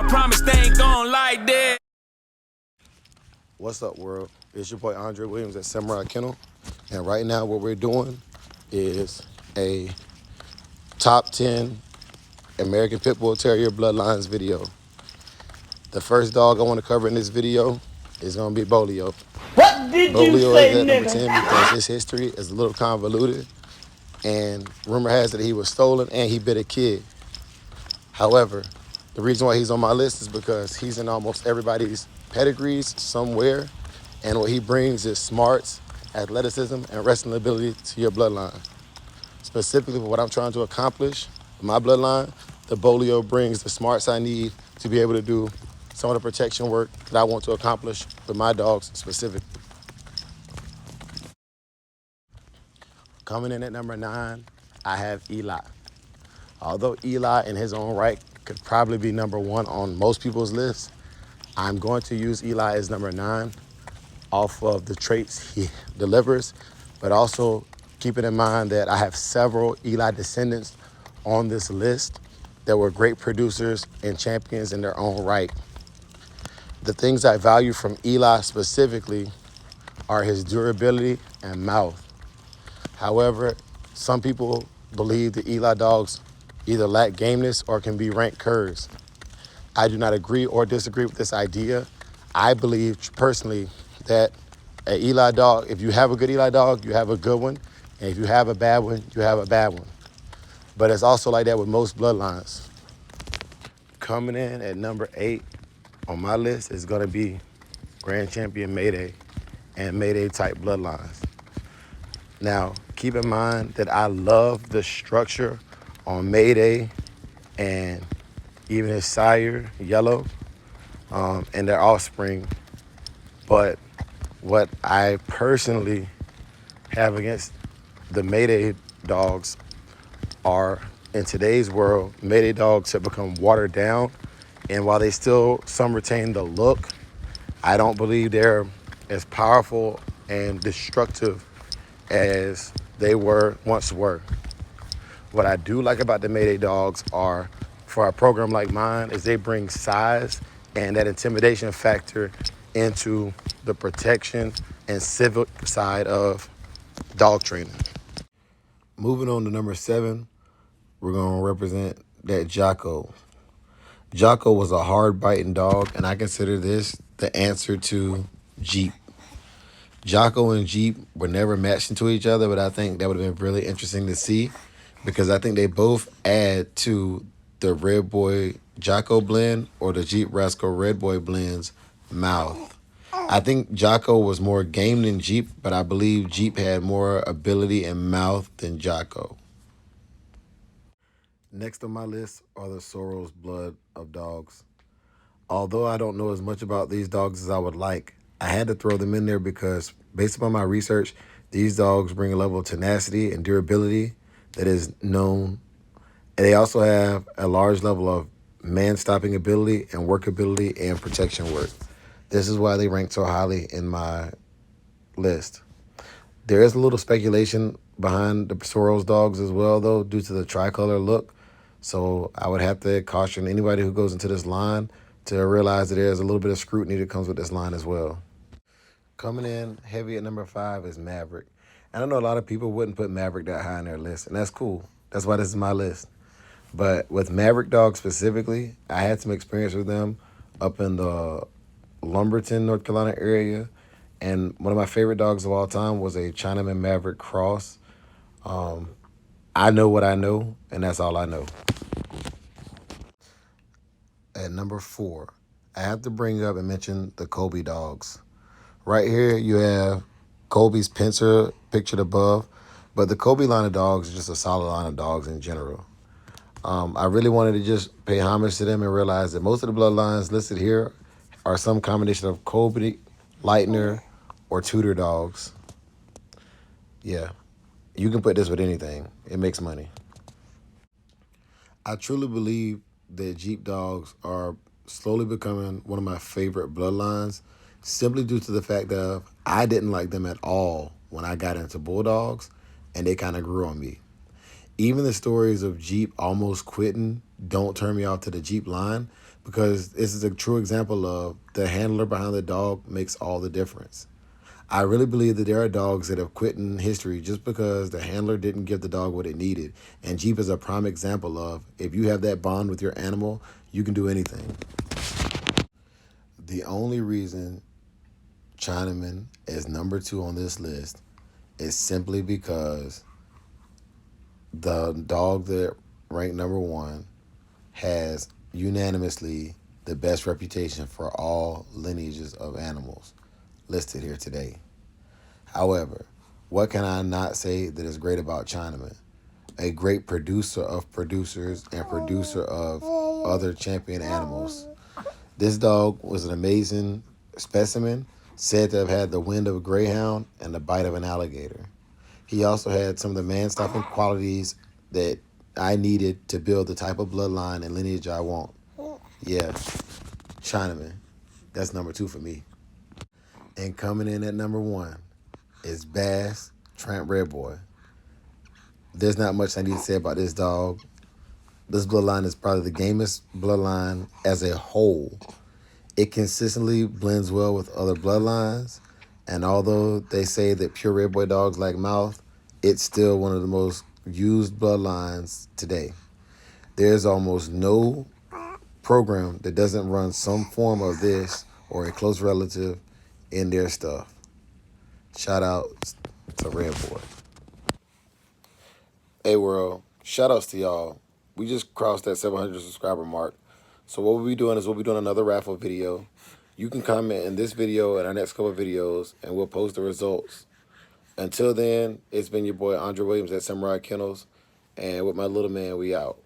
promise they ain't gone like that. What's up, world? It's your boy Andre Williams at Samurai Kennel, and right now what we're doing is a top 10 American Pit Bull Terrier Bloodlines video. The first dog I want to cover in this video is going to be Bolio. What did you Bolio is say, at number nigga? 10 because his history is a little convoluted, and rumor has it he was stolen and he bit a kid. However, the reason why he's on my list is because he's in almost everybody's pedigrees somewhere, and what he brings is smarts, athleticism, and wrestling ability to your bloodline. Specifically for what I'm trying to accomplish with my bloodline, the Bolio brings the smarts I need to be able to do some of the protection work that I want to accomplish with my dogs specifically. Coming in at number 9, I have Eli. Although Eli in his own right could probably be number 1 on most people's lists, I'm going to use Eli as number 9 off of the traits he delivers, but also keeping in mind that I have several Eli descendants on this list that were great producers and champions in their own right. The things I value from Eli specifically are his durability and mouth. However, some people believe that Eli dogs either lack gameness or can be ranked curs. I do not agree or disagree with this idea. I believe personally that an Eli dog, if you have a good Eli dog, you have a good one. And if you have a bad one, you have a bad one. But it's also like that with most bloodlines. Coming in at number 8 on my list is gonna be Grand Champion Mayday and Mayday type bloodlines. Now, keep in mind that I love the structure on Mayday and even his sire, Yellow, and their offspring. But what I personally have against the Mayday dogs are, in today's world, Mayday dogs have become watered down. And while they still, some retain the look, I don't believe they're as powerful and destructive as they once were. What I do like about the Mayday dogs are, for a program like mine, is they bring size and that intimidation factor into the protection and civic side of dog training. Moving on to number 7, we're going to represent that Jocko. Jocko was a hard-biting dog, and I consider this the answer to Jeep. Jocko and Jeep were never matched into each other, but I think that would have been really interesting to see because I think they both add to the Red Boy Jocko blend or the Jeep Rascal Red Boy blend's mouth. I think Jocko was more game than Jeep, but I believe Jeep had more ability and mouth than Jocko. Next on my list are the Soros blood of dogs. Although I don't know as much about these dogs as I would like, I had to throw them in there because based upon my research, these dogs bring a level of tenacity and durability that is known. And they also have a large level of man-stopping ability and workability and protection work. This is why they rank so highly in my list. There is a little speculation behind the Soros dogs as well, though, due to the tricolor look. So I would have to caution anybody who goes into this line to realize that there's a little bit of scrutiny that comes with this line as well. Coming in heavy at number 5 is Maverick. And I know a lot of people wouldn't put Maverick that high on their list, and that's cool. That's why this is my list. But with Maverick dogs specifically, I had some experience with them up in the Lumberton, North Carolina area. And one of my favorite dogs of all time was a Chinaman Maverick cross. I know what I know, and that's all I know. At number 4, I have to bring up and mention the Kobe dogs. Right here, you have Kobe's pincer pictured above, but the Kobe line of dogs is just a solid line of dogs in general. I really wanted to just pay homage to them and realize that most of the bloodlines listed here are some combination of Kobe, Lightner, or Tudor dogs. Yeah, you can put this with anything. It makes money. I truly believe that Jeep dogs are slowly becoming one of my favorite bloodlines simply due to the fact that I didn't like them at all when I got into Bulldogs, and they kind of grew on me. Even the stories of Jeep almost quitting don't turn me off to the Jeep line because this is a true example of the handler behind the dog makes all the difference. I really believe that there are dogs that have quit in history just because the handler didn't give the dog what it needed. And Jeep is a prime example of, if you have that bond with your animal, you can do anything. The only reason Chinaman is number 2 on this list is simply because the dog that ranked number 1 has unanimously the best reputation for all lineages of animals listed here today. However, what can I not say that is great about Chinaman? A great producer of producers and producer of other champion animals. This dog was an amazing specimen, said to have had the wind of a greyhound and the bite of an alligator. He also had some of the man-stopping qualities that I needed to build the type of bloodline and lineage I want. Yeah, Chinaman. That's number 2 for me. And coming in at number 1 is Bass Tramp Red Boy. There's not much I need to say about this dog. This bloodline is probably the gamest bloodline as a whole. It consistently blends well with other bloodlines, and although they say that pure Red Boy dogs lack mouth, it's still one of the most used bloodlines today. There's almost no program that doesn't run some form of this or a close relative in their stuff. Shout out to Red Boy. Hey world, shout outs to y'all. We just crossed that 700 subscriber mark. So what we'll be doing is we'll be doing another raffle video. You can comment in this video and our next couple of videos, and we'll post the results. Until then, it's been your boy Andre Williams at Samurai Kennels, and with my little man, we out.